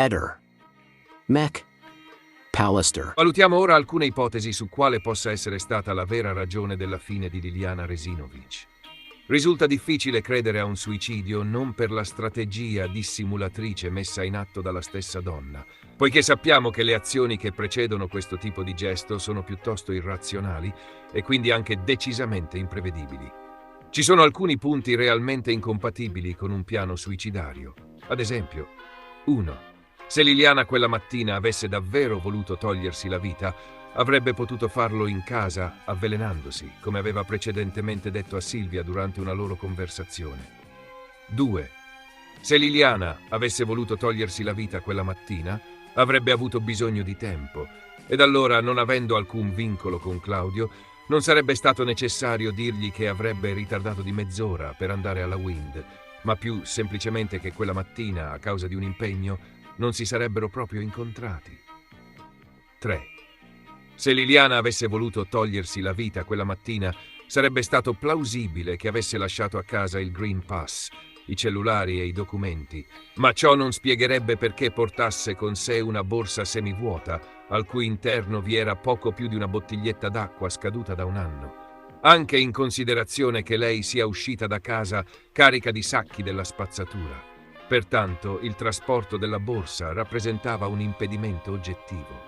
Eder. Mech. Pallister. Valutiamo ora alcune ipotesi su quale possa essere stata la vera ragione della fine di Liliana Resinovic. Risulta difficile credere a un suicidio non per la strategia dissimulatrice messa in atto dalla stessa donna, poiché sappiamo che le azioni che precedono questo tipo di gesto sono piuttosto irrazionali e quindi anche decisamente imprevedibili. Ci sono alcuni punti realmente incompatibili con un piano suicidario. Ad esempio, 1. Se Liliana quella mattina avesse davvero voluto togliersi la vita, avrebbe potuto farlo in casa, avvelenandosi, come aveva precedentemente detto a Silvia durante una loro conversazione. 2. Se Liliana avesse voluto togliersi la vita quella mattina, avrebbe avuto bisogno di tempo, ed allora, non avendo alcun vincolo con Claudio, non sarebbe stato necessario dirgli che avrebbe ritardato di mezz'ora per andare alla Wind, ma più semplicemente che quella mattina, a causa di un impegno, non si sarebbero proprio incontrati. 3. Se Liliana avesse voluto togliersi la vita quella mattina, sarebbe stato plausibile che avesse lasciato a casa il Green Pass, i cellulari e i documenti, ma ciò non spiegherebbe perché portasse con sé una borsa semivuota, al cui interno vi era poco più di una bottiglietta d'acqua scaduta da un anno, anche in considerazione che lei sia uscita da casa carica di sacchi della spazzatura. Pertanto, il trasporto della borsa rappresentava un impedimento oggettivo.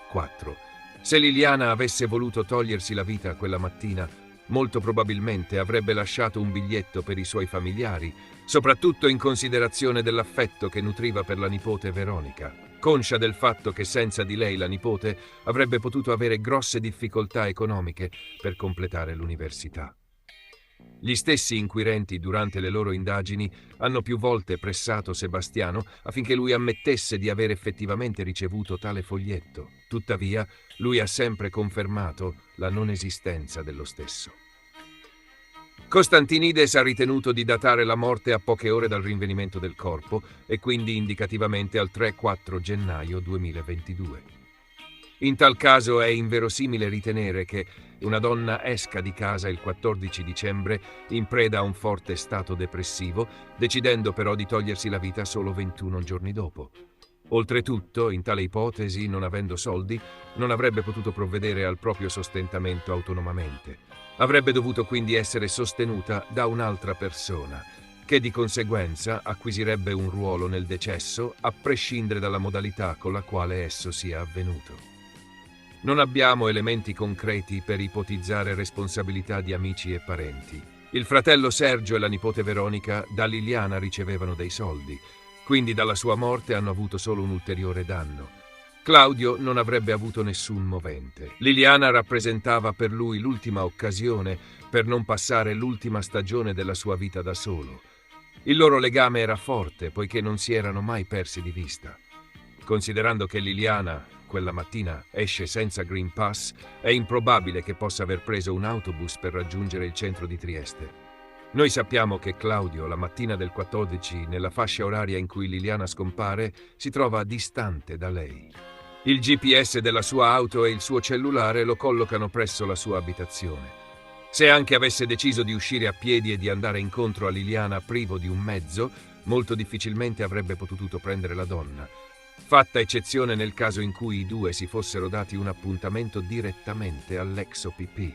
4. Se Liliana avesse voluto togliersi la vita quella mattina, molto probabilmente avrebbe lasciato un biglietto per i suoi familiari, soprattutto in considerazione dell'affetto che nutriva per la nipote Veronica, conscia del fatto che senza di lei la nipote avrebbe potuto avere grosse difficoltà economiche per completare l'università. Gli stessi inquirenti durante le loro indagini hanno più volte pressato Sebastiano affinché lui ammettesse di aver effettivamente ricevuto tale foglietto. Tuttavia, lui ha sempre confermato la non esistenza dello stesso. Costantinides ha ritenuto di datare la morte a poche ore dal rinvenimento del corpo e quindi indicativamente al 3-4 gennaio 2022. In tal caso è inverosimile ritenere che una donna esca di casa il 14 dicembre in preda a un forte stato depressivo, decidendo però di togliersi la vita solo 21 giorni dopo. Oltretutto, in tale ipotesi, non avendo soldi, non avrebbe potuto provvedere al proprio sostentamento autonomamente. Avrebbe dovuto quindi essere sostenuta da un'altra persona, che di conseguenza acquisirebbe un ruolo nel decesso, a prescindere dalla modalità con la quale esso sia avvenuto. Non abbiamo elementi concreti per ipotizzare responsabilità di amici e parenti. Il fratello Sergio e la nipote Veronica da Liliana ricevevano dei soldi, quindi dalla sua morte hanno avuto solo un ulteriore danno. Claudio non avrebbe avuto nessun movente. Liliana rappresentava per lui l'ultima occasione per non passare l'ultima stagione della sua vita da solo. Il loro legame era forte, poiché non si erano mai persi di vista. Considerando che Liliana quella mattina esce senza Green Pass, è improbabile che possa aver preso un autobus per raggiungere il centro di Trieste. Noi sappiamo che Claudio, la mattina del 14, nella fascia oraria in cui Liliana scompare, si trova distante da lei. Il GPS della sua auto e il suo cellulare lo collocano presso la sua abitazione. Se anche avesse deciso di uscire a piedi e di andare incontro a Liliana privo di un mezzo, molto difficilmente avrebbe potuto prendere la donna, fatta eccezione nel caso in cui i due si fossero dati un appuntamento direttamente all'ex OPP.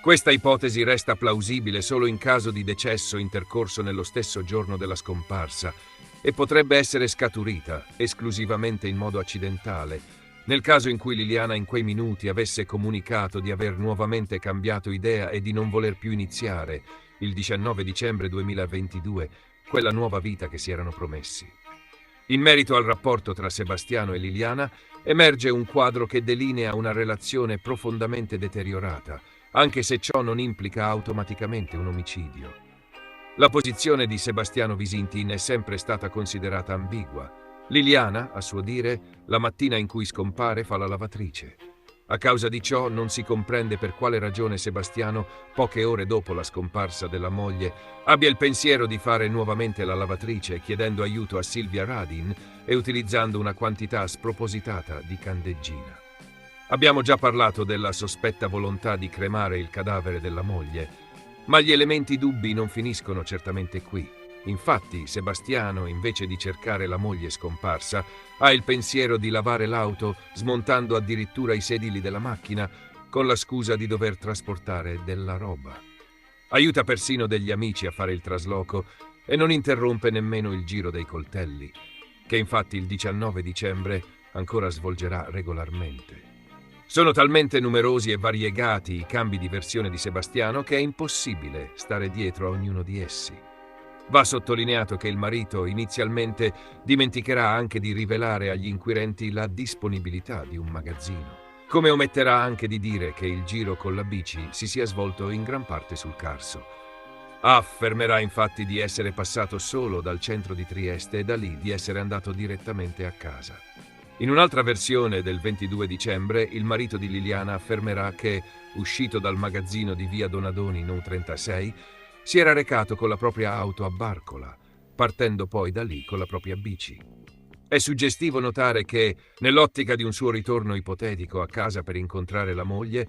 Questa ipotesi resta plausibile solo in caso di decesso intercorso nello stesso giorno della scomparsa e potrebbe essere scaturita esclusivamente in modo accidentale, nel caso in cui Liliana in quei minuti avesse comunicato di aver nuovamente cambiato idea e di non voler più iniziare, il 19 dicembre 2022, quella nuova vita che si erano promessi. In merito al rapporto tra Sebastiano e Liliana, emerge un quadro che delinea una relazione profondamente deteriorata, anche se ciò non implica automaticamente un omicidio. La posizione di Sebastiano Visintin è sempre stata considerata ambigua. Liliana, a suo dire, la mattina in cui scompare fa la lavatrice. A causa di ciò non si comprende per quale ragione Sebastiano, poche ore dopo la scomparsa della moglie, abbia il pensiero di fare nuovamente la lavatrice chiedendo aiuto a Silvia Radin e utilizzando una quantità spropositata di candeggina. Abbiamo già parlato della sospetta volontà di cremare il cadavere della moglie, ma gli elementi dubbi non finiscono certamente qui. Infatti, Sebastiano, invece di cercare la moglie scomparsa, ha il pensiero di lavare l'auto smontando addirittura i sedili della macchina con la scusa di dover trasportare della roba. Aiuta persino degli amici a fare il trasloco e non interrompe nemmeno il giro dei coltelli, che infatti il 19 dicembre ancora svolgerà regolarmente. Sono talmente numerosi e variegati i cambi di versione di Sebastiano che è impossibile stare dietro a ognuno di essi. Va sottolineato che il marito inizialmente dimenticherà anche di rivelare agli inquirenti la disponibilità di un magazzino, come ometterà anche di dire che il giro con la bici si sia svolto in gran parte sul Carso. Affermerà infatti di essere passato solo dal centro di Trieste e da lì di essere andato direttamente a casa. In un'altra versione del 22 dicembre, il marito di Liliana affermerà che, uscito dal magazzino di via Donadoni No 36, si era recato con la propria auto a Barcola, partendo poi da lì con la propria bici. È suggestivo notare che, nell'ottica di un suo ritorno ipotetico a casa per incontrare la moglie,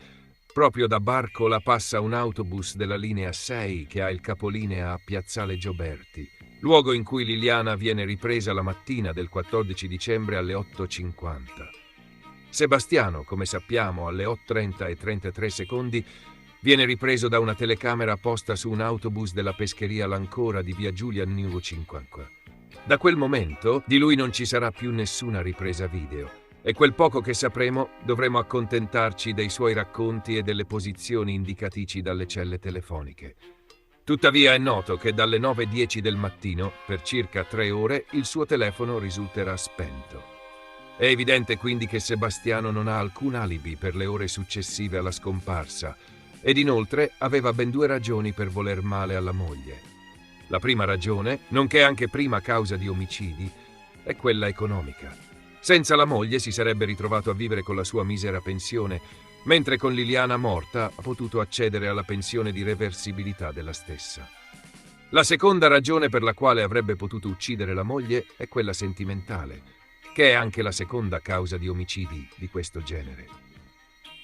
proprio da Barcola passa un autobus della linea 6 che ha il capolinea a Piazzale Gioberti, luogo in cui Liliana viene ripresa la mattina del 14 dicembre alle 8:50. Sebastiano, come sappiamo, alle 8:30 e 33 secondi, viene ripreso da una telecamera posta su un autobus della pescheria L'Ancora di via Giulia Nuovo 50. Da quel momento di lui non ci sarà più nessuna ripresa video e quel poco che sapremo dovremo accontentarci dei suoi racconti e delle posizioni indicatici dalle celle telefoniche. Tuttavia è noto che dalle 9:10 del mattino, per circa 3 ore, il suo telefono risulterà spento. È evidente quindi che Sebastiano non ha alcun alibi per le ore successive alla scomparsa, ed inoltre aveva ben 2 ragioni per voler male alla moglie. La prima ragione, nonché anche prima causa di omicidi, è quella economica. Senza la moglie si sarebbe ritrovato a vivere con la sua misera pensione, mentre con Liliana morta ha potuto accedere alla pensione di reversibilità della stessa. La seconda ragione per la quale avrebbe potuto uccidere la moglie è quella sentimentale, che è anche la seconda causa di omicidi di questo genere.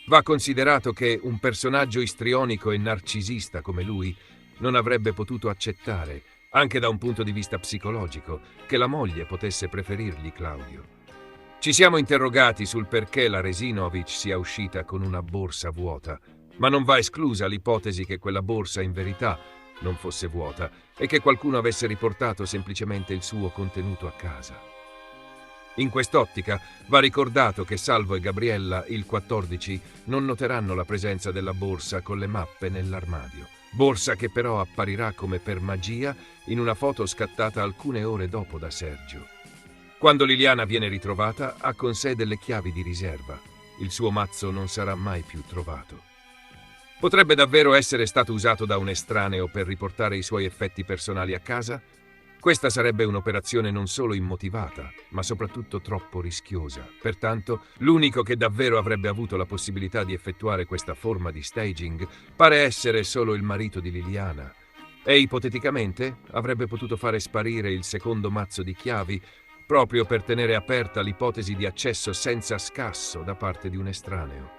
Va considerato che un personaggio istrionico e narcisista come lui non avrebbe potuto accettare, anche da un punto di vista psicologico, che la moglie potesse preferirgli Claudio. Ci siamo interrogati sul perché la Resinovic sia uscita con una borsa vuota, ma non va esclusa l'ipotesi che quella borsa in verità non fosse vuota e che qualcuno avesse riportato semplicemente il suo contenuto a casa. In quest'ottica va ricordato che Salvo e Gabriella, il 14, non noteranno la presenza della borsa con le mappe nell'armadio. Borsa che però apparirà come per magia in una foto scattata alcune ore dopo da Sergio. Quando Liliana viene ritrovata, ha con sé delle chiavi di riserva. Il suo mazzo non sarà mai più trovato. Potrebbe davvero essere stato usato da un estraneo per riportare i suoi effetti personali a casa? Questa sarebbe un'operazione non solo immotivata, ma soprattutto troppo rischiosa. Pertanto, l'unico che davvero avrebbe avuto la possibilità di effettuare questa forma di staging pare essere solo il marito di Liliana. E ipoteticamente avrebbe potuto fare sparire il secondo mazzo di chiavi proprio per tenere aperta l'ipotesi di accesso senza scasso da parte di un estraneo.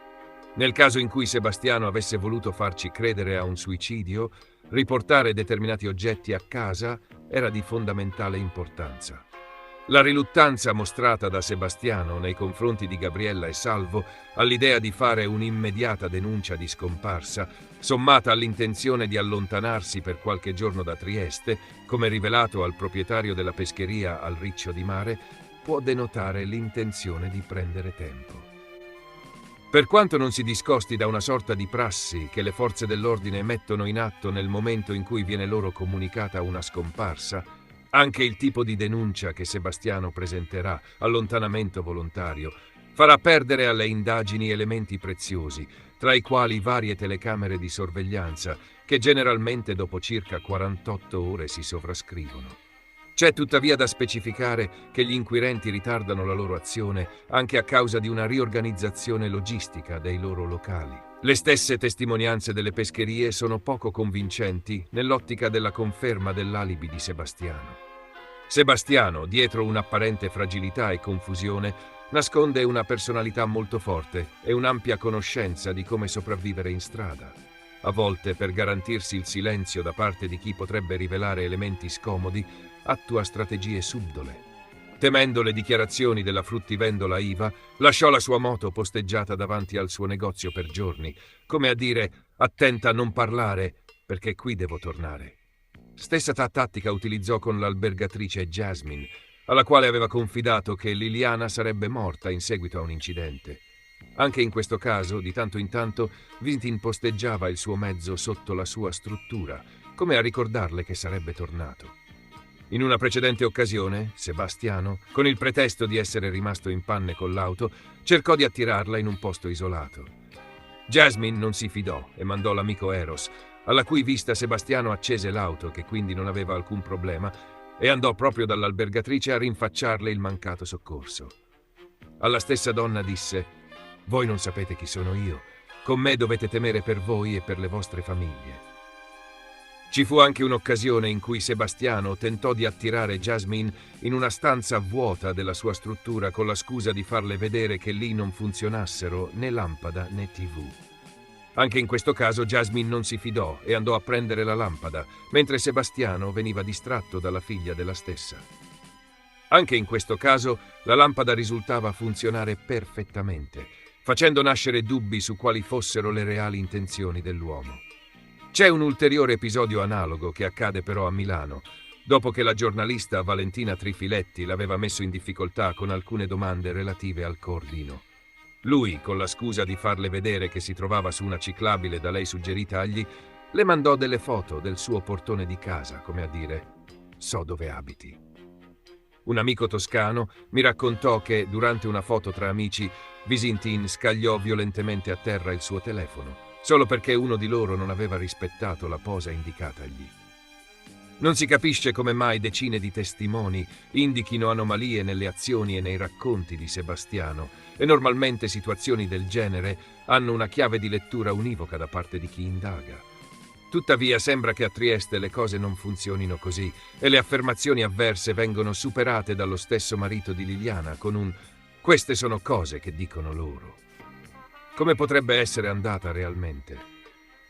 Nel caso in cui Sebastiano avesse voluto farci credere a un suicidio, riportare determinati oggetti a casa era di fondamentale importanza. La riluttanza mostrata da Sebastiano nei confronti di Gabriella e Salvo all'idea di fare un'immediata denuncia di scomparsa, sommata all'intenzione di allontanarsi per qualche giorno da Trieste, come rivelato al proprietario della pescheria al Riccio di Mare, può denotare l'intenzione di prendere tempo. Per quanto non si discosti da una sorta di prassi che le forze dell'ordine mettono in atto nel momento in cui viene loro comunicata una scomparsa, anche il tipo di denuncia che Sebastiano presenterà, allontanamento volontario, farà perdere alle indagini elementi preziosi, tra i quali varie telecamere di sorveglianza, che generalmente dopo circa 48 ore si sovrascrivono. C'è tuttavia da specificare che gli inquirenti ritardano la loro azione anche a causa di una riorganizzazione logistica dei loro locali. Le stesse testimonianze delle pescherie sono poco convincenti nell'ottica della conferma dell'alibi di Sebastiano. Sebastiano, dietro un'apparente fragilità e confusione, nasconde una personalità molto forte e un'ampia conoscenza di come sopravvivere in strada. a volte per garantirsi il silenzio da parte di chi potrebbe rivelare elementi scomodi, attua strategie subdole. Temendo le dichiarazioni della fruttivendola Iva, lasciò la sua moto posteggiata davanti al suo negozio per giorni, come a dire: attenta a non parlare, perché qui devo tornare. Stessa tattica utilizzò con l'albergatrice Jasmine, alla quale aveva confidato che Liliana sarebbe morta in seguito a un incidente. Anche in questo caso, di tanto in tanto, Vintin posteggiava il suo mezzo sotto la sua struttura, come a ricordarle che sarebbe tornato. In una precedente occasione, Sebastiano, con il pretesto di essere rimasto in panne con l'auto, cercò di attirarla in un posto isolato. Jasmine non si fidò e mandò l'amico Eros, alla cui vista Sebastiano accese l'auto, che quindi non aveva alcun problema, e andò proprio dall'albergatrice a rinfacciarle il mancato soccorso. Alla stessa donna disse: «Voi non sapete chi sono io. Con me dovete temere per voi e per le vostre famiglie». Ci fu anche un'occasione in cui Sebastiano tentò di attirare Jasmine in una stanza vuota della sua struttura con la scusa di farle vedere che lì non funzionassero né lampada né TV. Anche in questo caso Jasmine non si fidò e andò a prendere la lampada, mentre Sebastiano veniva distratto dalla figlia della stessa. Anche in questo caso la lampada risultava funzionare perfettamente, facendo nascere dubbi su quali fossero le reali intenzioni dell'uomo. C'è un ulteriore episodio analogo che accade però a Milano, dopo che la giornalista Valentina Trifiletti l'aveva messo in difficoltà con alcune domande relative al coordino. Lui, con la scusa di farle vedere che si trovava su una ciclabile da lei suggeritagli, le mandò delle foto del suo portone di casa, come a dire: «So dove abiti». Un amico toscano mi raccontò che, durante una foto tra amici, Visintin scagliò violentemente a terra il suo telefono, solo perché uno di loro non aveva rispettato la posa indicatagli. Non si capisce come mai decine di testimoni indichino anomalie nelle azioni e nei racconti di Sebastiano, e normalmente situazioni del genere hanno una chiave di lettura univoca da parte di chi indaga. Tuttavia sembra che a Trieste le cose non funzionino così e le affermazioni avverse vengono superate dallo stesso marito di Liliana con un «queste sono cose che dicono loro». Come potrebbe essere andata realmente?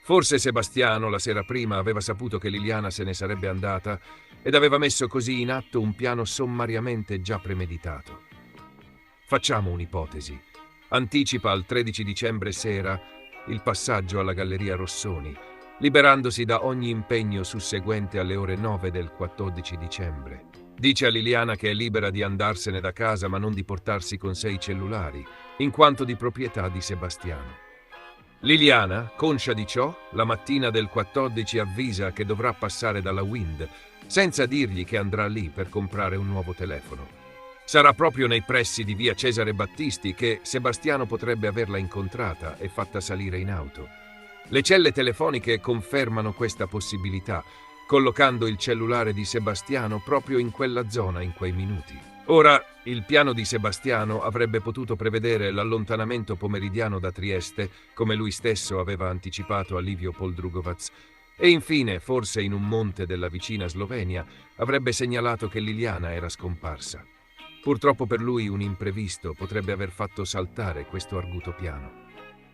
Forse Sebastiano la sera prima aveva saputo che Liliana se ne sarebbe andata ed aveva messo così in atto un piano sommariamente già premeditato. Facciamo un'ipotesi. Anticipa al 13 dicembre sera il passaggio alla Galleria Rossoni, liberandosi da ogni impegno susseguente alle ore 9 del 14 dicembre. Dice a Liliana che è libera di andarsene da casa ma non di portarsi con sé i cellulari, in quanto di proprietà di Sebastiano. Liliana, conscia di ciò, la mattina del 14 avvisa che dovrà passare dalla Wind, senza dirgli che andrà lì per comprare un nuovo telefono. Sarà proprio nei pressi di via Cesare Battisti che Sebastiano potrebbe averla incontrata e fatta salire in auto. Le celle telefoniche confermano questa possibilità, collocando il cellulare di Sebastiano proprio in quella zona in quei minuti. Ora, il piano di Sebastiano avrebbe potuto prevedere l'allontanamento pomeridiano da Trieste, come lui stesso aveva anticipato a Livio Poldrugovac, e infine, forse in un monte della vicina Slovenia, avrebbe segnalato che Liliana era scomparsa. Purtroppo per lui un imprevisto potrebbe aver fatto saltare questo arguto piano.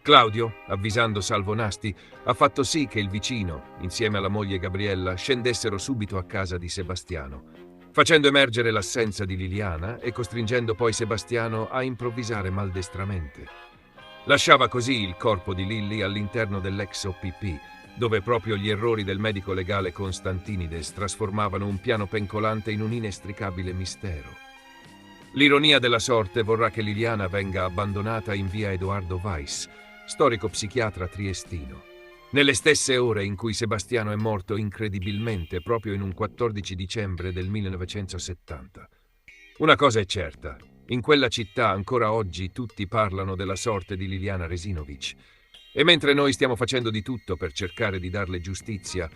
Claudio, avvisando Salvo Nasti, ha fatto sì che il vicino, insieme alla moglie Gabriella, scendessero subito a casa di Sebastiano, facendo emergere l'assenza di Liliana e costringendo poi Sebastiano a improvvisare maldestramente. Lasciava così il corpo di Lilli all'interno dell'ex OPP, dove proprio gli errori del medico legale Constantinides trasformavano un piano pencolante in un inestricabile mistero. L'ironia della sorte vorrà che Liliana venga abbandonata in via Edoardo Weiss, storico psichiatra triestino, nelle stesse ore in cui Sebastiano è morto incredibilmente proprio in un 14 dicembre del 1970. Una cosa è certa, in quella città ancora oggi tutti parlano della sorte di Liliana Resinovic, e mentre noi stiamo facendo di tutto per cercare di darle giustizia,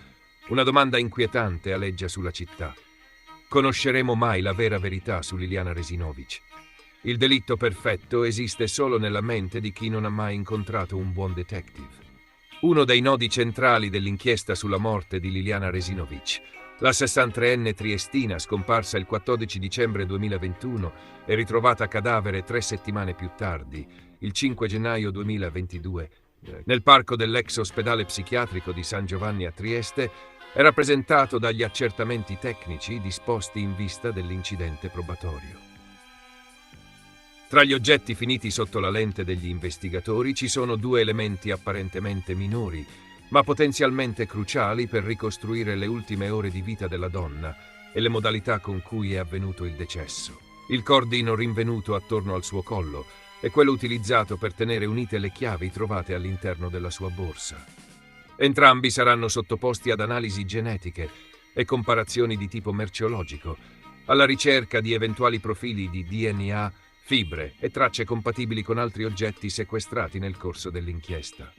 una domanda inquietante aleggia sulla città. Conosceremo mai la vera verità su Liliana Resinovic? Il delitto perfetto esiste solo nella mente di chi non ha mai incontrato un buon detective. Uno dei nodi centrali dell'inchiesta sulla morte di Liliana Resinovic, la 63enne triestina scomparsa il 14 dicembre 2021 e ritrovata cadavere 3 settimane più tardi, il 5 gennaio 2022, nel parco dell'ex ospedale psichiatrico di San Giovanni a Trieste, è rappresentato dagli accertamenti tecnici disposti in vista dell'incidente probatorio. Tra gli oggetti finiti sotto la lente degli investigatori ci sono due elementi apparentemente minori, ma potenzialmente cruciali per ricostruire le ultime ore di vita della donna e le modalità con cui è avvenuto il decesso. Il cordino rinvenuto attorno al suo collo e quello utilizzato per tenere unite le chiavi trovate all'interno della sua borsa. Entrambi saranno sottoposti ad analisi genetiche e comparazioni di tipo merceologico, alla ricerca di eventuali profili di DNA, fibre e tracce compatibili con altri oggetti sequestrati nel corso dell'inchiesta.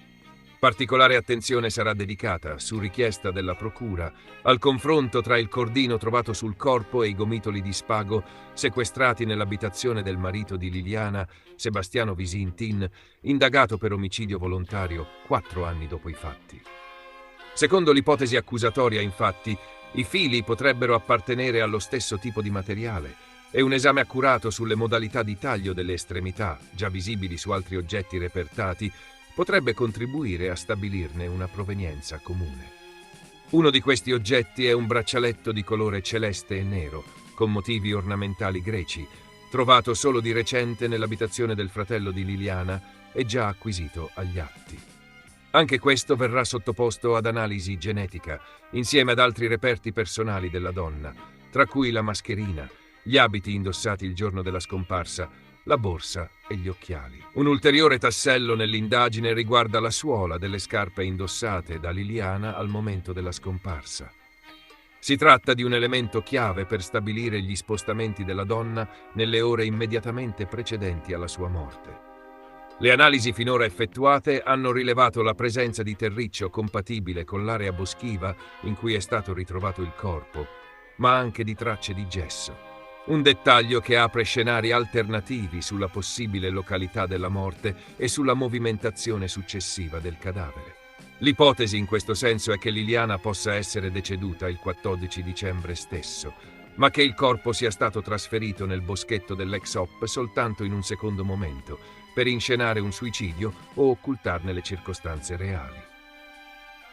Particolare attenzione sarà dedicata, su richiesta della procura, al confronto tra il cordino trovato sul corpo e i gomitoli di spago sequestrati nell'abitazione del marito di Liliana, Sebastiano Visintin, indagato per omicidio volontario 4 anni dopo i fatti. Secondo l'ipotesi accusatoria, infatti, i fili potrebbero appartenere allo stesso tipo di materiale e un esame accurato sulle modalità di taglio delle estremità, già visibili su altri oggetti repertati, potrebbe contribuire a stabilirne una provenienza comune. Uno di questi oggetti è un braccialetto di colore celeste e nero, con motivi ornamentali greci, trovato solo di recente nell'abitazione del fratello di Liliana e già acquisito agli atti. Anche questo verrà sottoposto ad analisi genetica, insieme ad altri reperti personali della donna, tra cui la mascherina, gli abiti indossati il giorno della scomparsa, la borsa e gli occhiali. Un ulteriore tassello nell'indagine riguarda la suola delle scarpe indossate da Liliana al momento della scomparsa. Si tratta di un elemento chiave per stabilire gli spostamenti della donna nelle ore immediatamente precedenti alla sua morte. Le analisi finora effettuate hanno rilevato la presenza di terriccio compatibile con l'area boschiva in cui è stato ritrovato il corpo, ma anche di tracce di gesso. Un dettaglio che apre scenari alternativi sulla possibile località della morte e sulla movimentazione successiva del cadavere. L'ipotesi in questo senso è che Liliana possa essere deceduta il 14 dicembre stesso, ma che il corpo sia stato trasferito nel boschetto dell'ex OP soltanto in un secondo momento, per inscenare un suicidio o occultarne le circostanze reali.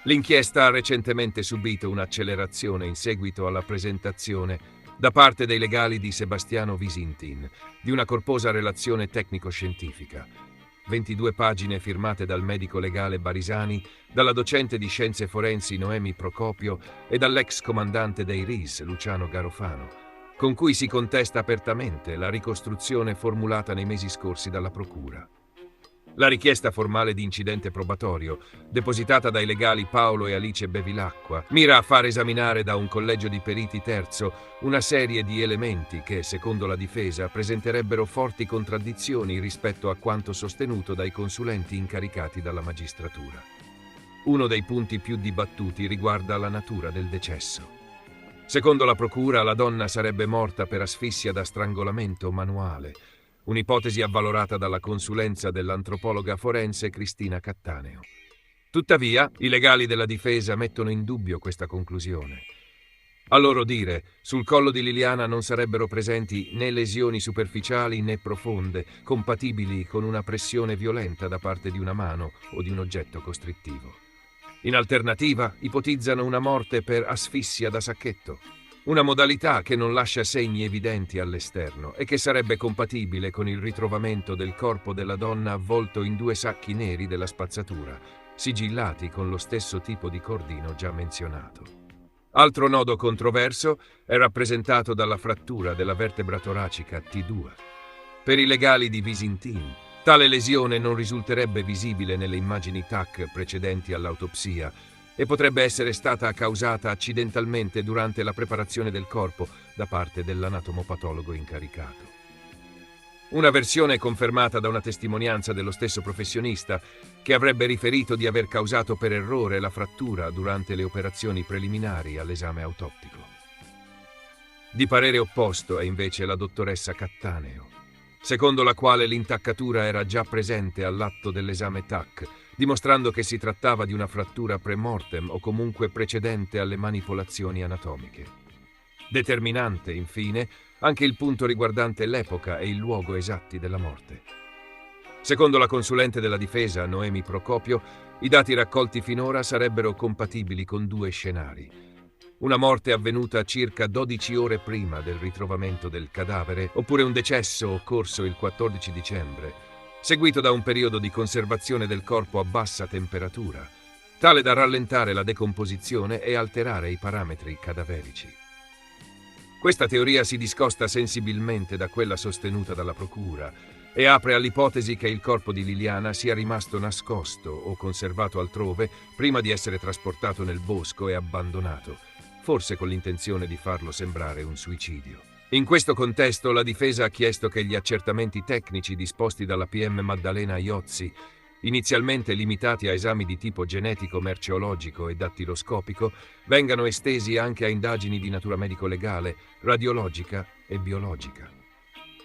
L'inchiesta ha recentemente subito un'accelerazione in seguito alla presentazione da parte dei legali di Sebastiano Visintin di una corposa relazione tecnico-scientifica. 22 pagine firmate dal medico legale Barisani, dalla docente di scienze forensi Noemi Procopio e dall'ex comandante dei RIS Luciano Garofano, con cui si contesta apertamente la ricostruzione formulata nei mesi scorsi dalla procura. La richiesta formale di incidente probatorio, depositata dai legali Paolo e Alice Bevilacqua, mira a far esaminare da un collegio di periti terzo una serie di elementi che, secondo la difesa, presenterebbero forti contraddizioni rispetto a quanto sostenuto dai consulenti incaricati dalla magistratura. Uno dei punti più dibattuti riguarda la natura del decesso. Secondo la procura, la donna sarebbe morta per asfissia da strangolamento manuale, un'ipotesi avvalorata dalla consulenza dell'antropologa forense Cristina Cattaneo. Tuttavia, i legali della difesa mettono in dubbio questa conclusione. A loro dire, sul collo di Liliana non sarebbero presenti né lesioni superficiali né profonde, compatibili con una pressione violenta da parte di una mano o di un oggetto costrittivo. In alternativa, ipotizzano una morte per asfissia da sacchetto, una modalità che non lascia segni evidenti all'esterno e che sarebbe compatibile con il ritrovamento del corpo della donna avvolto in 2 sacchi neri della spazzatura, sigillati con lo stesso tipo di cordino già menzionato. Altro nodo controverso è rappresentato dalla frattura della vertebra toracica T2. Per i legali di Visintin, tale lesione non risulterebbe visibile nelle immagini TAC precedenti all'autopsia e potrebbe essere stata causata accidentalmente durante la preparazione del corpo da parte dell'anatomopatologo incaricato. Una versione confermata da una testimonianza dello stesso professionista che avrebbe riferito di aver causato per errore la frattura durante le operazioni preliminari all'esame autoptico. Di parere opposto è invece la dottoressa Cattaneo, secondo la quale l'intaccatura era già presente all'atto dell'esame TAC, dimostrando che si trattava di una frattura pre-mortem o comunque precedente alle manipolazioni anatomiche. Determinante, infine, anche il punto riguardante l'epoca e il luogo esatti della morte. Secondo la consulente della difesa, Noemi Procopio, i dati raccolti finora sarebbero compatibili con due scenari. Una morte avvenuta circa 12 ore prima del ritrovamento del cadavere, oppure un decesso occorso il 14 dicembre, seguito da un periodo di conservazione del corpo a bassa temperatura, tale da rallentare la decomposizione e alterare i parametri cadaverici. Questa teoria si discosta sensibilmente da quella sostenuta dalla procura e apre all'ipotesi che il corpo di Liliana sia rimasto nascosto o conservato altrove prima di essere trasportato nel bosco e abbandonato, forse con l'intenzione di farlo sembrare un suicidio. In questo contesto la difesa ha chiesto che gli accertamenti tecnici disposti dalla PM Maddalena Iozzi, inizialmente limitati a esami di tipo genetico, merceologico e dattiloscopico, vengano estesi anche a indagini di natura medico-legale, radiologica e biologica.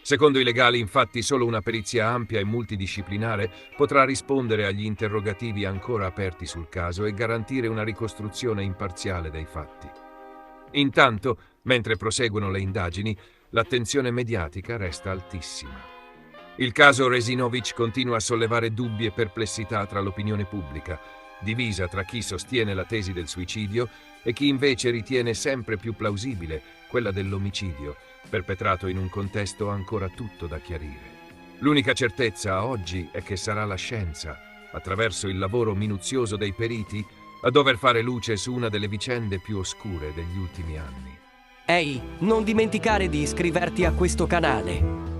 Secondo i legali, infatti, solo una perizia ampia e multidisciplinare potrà rispondere agli interrogativi ancora aperti sul caso e garantire una ricostruzione imparziale dei fatti. Intanto, mentre proseguono le indagini, l'attenzione mediatica resta altissima. Il caso Resinovic continua a sollevare dubbi e perplessità tra l'opinione pubblica, divisa tra chi sostiene la tesi del suicidio e chi invece ritiene sempre più plausibile quella dell'omicidio, perpetrato in un contesto ancora tutto da chiarire. L'unica certezza a oggi è che sarà la scienza, attraverso il lavoro minuzioso dei periti, a dover fare luce su una delle vicende più oscure degli ultimi anni. Ehi, non dimenticare di iscriverti a questo canale.